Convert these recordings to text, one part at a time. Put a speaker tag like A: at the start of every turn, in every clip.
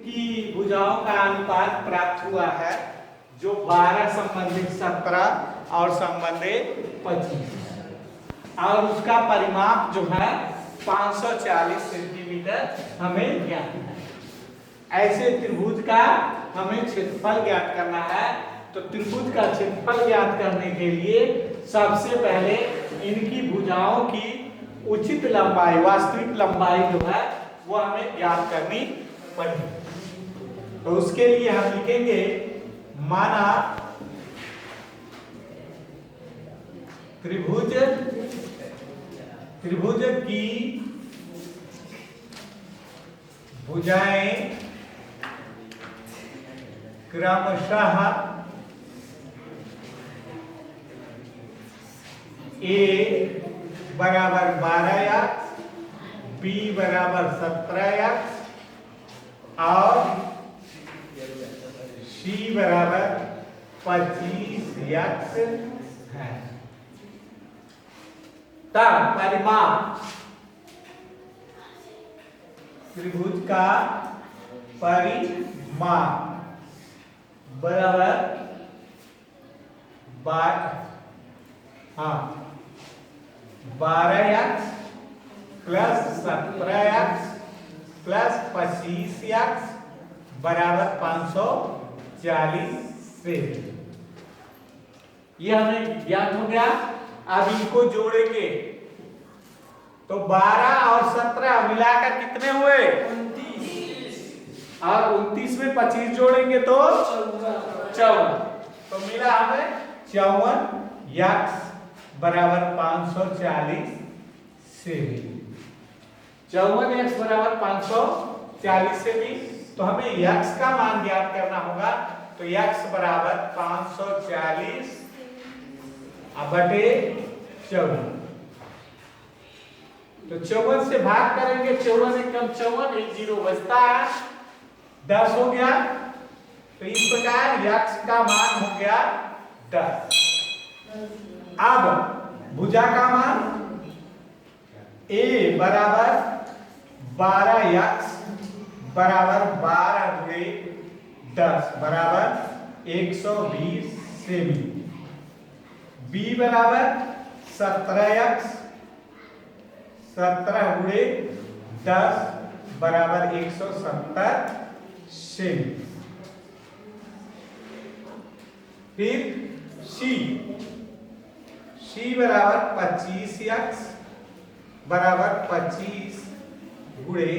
A: इनकी भुजाओं का अनुपात प्राप्त हुआ है, जो 12 संबंधित 17 और संबंधित 25, और उसका परिमाप जो है 540 सेंटीमीटर हमें ज्ञात है। ऐसे त्रिभुज का हमें क्षेत्रफल ज्ञात करना है। तो त्रिभुज का क्षेत्रफल ज्ञात करने के लिए सबसे पहले इनकी भुजाओं की उचित लंबाई, वास्तविक लंबाई जो है वो हमें ज्ञात करनी पड़ेगी। तो उसके लिए हम लिखेंगे, माना त्रिभुज की भुजाएं क्रमशः A बराबर 12x, B बराबर 17x और C बराबर 25x है। तब परिमाप, त्रिभुज का परिमाप बराबर 12x plus 17x plus 25x बराबर 540 से, ये हमें ज्ञात हो गया। अब इनको जोड़ेंगे तो 12 और 17 मिलाकर कितने हुए? 29, और 29 में 25 जोड़ेंगे तो 54। तो मिला हमें 54x बराबर 540 सेमी। 54x बराबर 540 सेमी। तो हमें x का मान ज्ञात करना होगा। तो x बराबर 540 बटे 54। तो 54 से भाग करेंगे, 54 एकम 54, एक 0 बचता है, 10 हो गया। तो इस प्रकार x का मान हो गया 10। अब भुजा का मान A बराबर 12x बराबर 12 गुणे 10 बराबर 120 सेमी। B बराबर 17x 17 गुणे 10 बराबर 170 सेमी। फिर C बराबर 25x बराबर 25 गुणे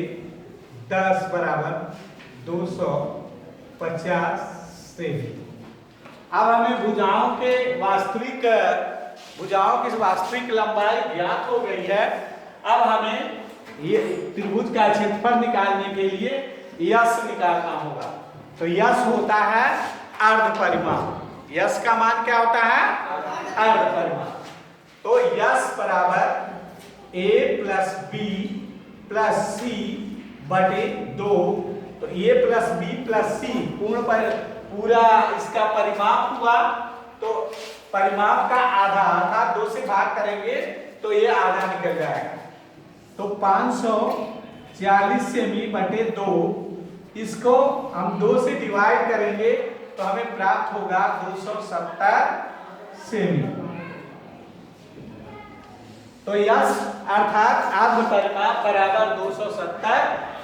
A: 10 बराबर 250 सेमी। अब हमें भुजाओं की वास्तविक लंबाई ज्ञात हो गई है। अब हमें ये त्रिभुज का क्षेत्रफल निकालने के लिए यश निकालना होगा। तो यश होता है अर्ध परिमाप। यश का मान क्या होता है? अर्ध परिमाप। तो यश बराबर A plus B plus C बटे 2। तो A plus B plus C पूरा इसका परिमाप हुआ। तो परिमाप का आधा अर्थात 2 से भाग करेंगे तो ये आधा निकल जाएगा। तो 540 सेमी बटे 2, इसको हम 2 से डिवाइड करेंगे तो हमें प्राप्त होगा 270 सेमी। तो यश अर्थात अर्ध परिमाप बराबर 270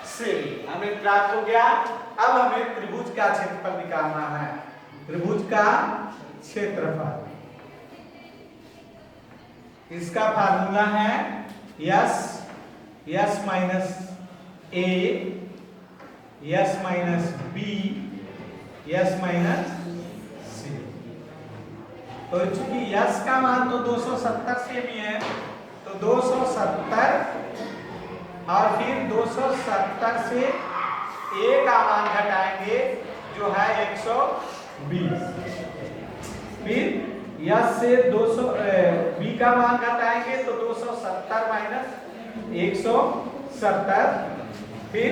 A: सेमी हमें प्राप्त हो गया। अब हमें त्रिभुज का क्षेत्रफल निकालना है। त्रिभुज का क्षेत्रफल, इसका फार्मूला है s minus a s minus b s minus c. तो चूंकि यस का मान तो 270 सेमी है, तो 270 और फिर 270 से ए का मान घटाएंगे जो है 120। फिर यस से 200 बी का मान घटाएंगे तो 270 माइनस 170। फिर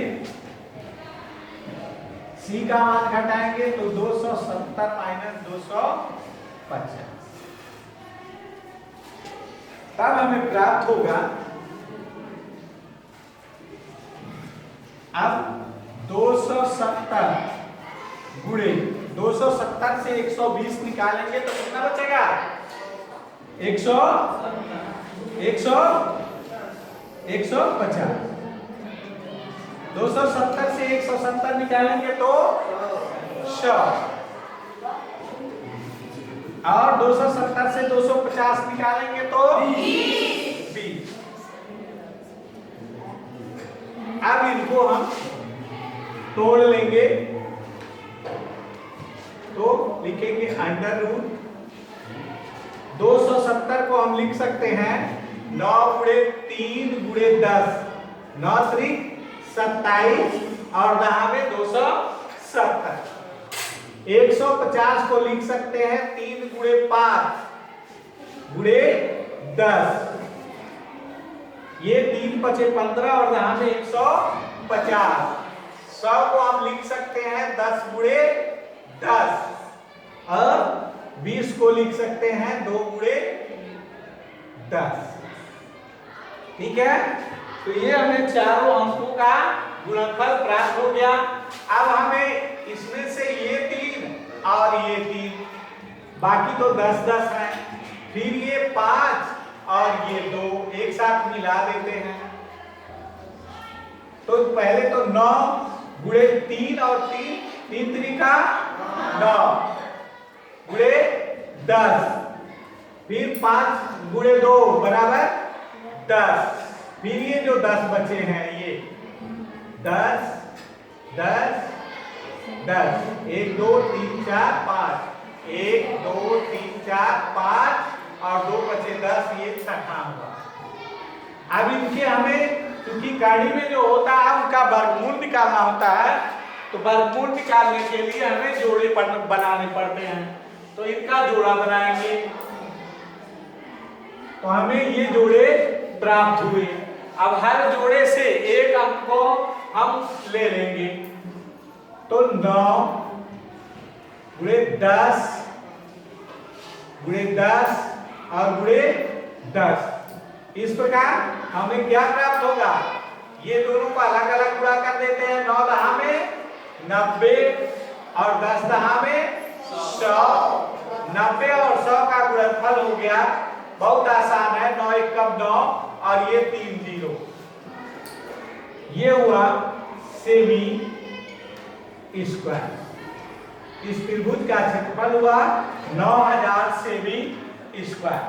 A: सी का मान घटाएंगे तो 270 माइनस 250। तब हमें प्राप्त होगा, अब 270 गुणे 270 से 120 निकालेंगे तो कितना बचेगा? 150। 270 से 170 निकालेंगे तो 100, और 270 से 250 निकालेंगे तो 20। अब इनको हम तोड़ लेंगे तो लिखेंगे अंडर रूट 270 को हम लिख सकते हैं 9 गुणे 3 गुणे 10, 9 3 27 और 10 में 270। 150 को लिख सकते हैं 3 गुणे 5 गुणे 10, ये 3 5 15 और 10 में 150। 100 को हम लिख सकते हैं 10 गुणे 10 और 20 को लिख सकते हैं 2 गुणे 10। ठीक है, तो ये हमें चारों अंकों का गुणनफल प्राप्त हो गया। अब हमें इसमें से ये 3 और ये 3, बाकी तो 10 10 है, फिर ये 5 और ये 2 एक साथ मिला देते हैं। तो पहले तो 9 गुणे 3 और 3 3 का 9 गुणे 10, फिर 5 गुणे 2 बराबर 10, फिर ये जो 10 बचे हैं ये 10 10 10, 1 2 3 4 5, 1 2 3 4 5 और 2 बचे 10, ये छठा हुआ। अब इनके हमें क्योंकि कड़ी में जो होता है उनका वर्गमूल निकालना होता है, तो वर्गमूल निकालने के लिए हमें जोड़े बनाने पड़ते हैं, तो इनका जोड़ा बनाएंगे तो हमें ये जोड़े प्राप्त हुए। अब हर जोड़े से एक अंक को हम ले लेंगे, तो 9 गुणे 10 गुणे 10 और गुणे 10, इस प्रकार हमें क्या प्राप्त होगा? ये दोनों को अलग अलग गुणा कर देते हैं। 9 10 में 90 और 10 10 में 100, 90 और 100 का गुणनफल हो गया। बहुत आसान है, 9 1 कम 9 और ये 3 0, ये हुआ सेमी स्क्वायर। इस त्रिभुज का क्षेत्रफल हुआ 9000 सेमी स्क्वायर।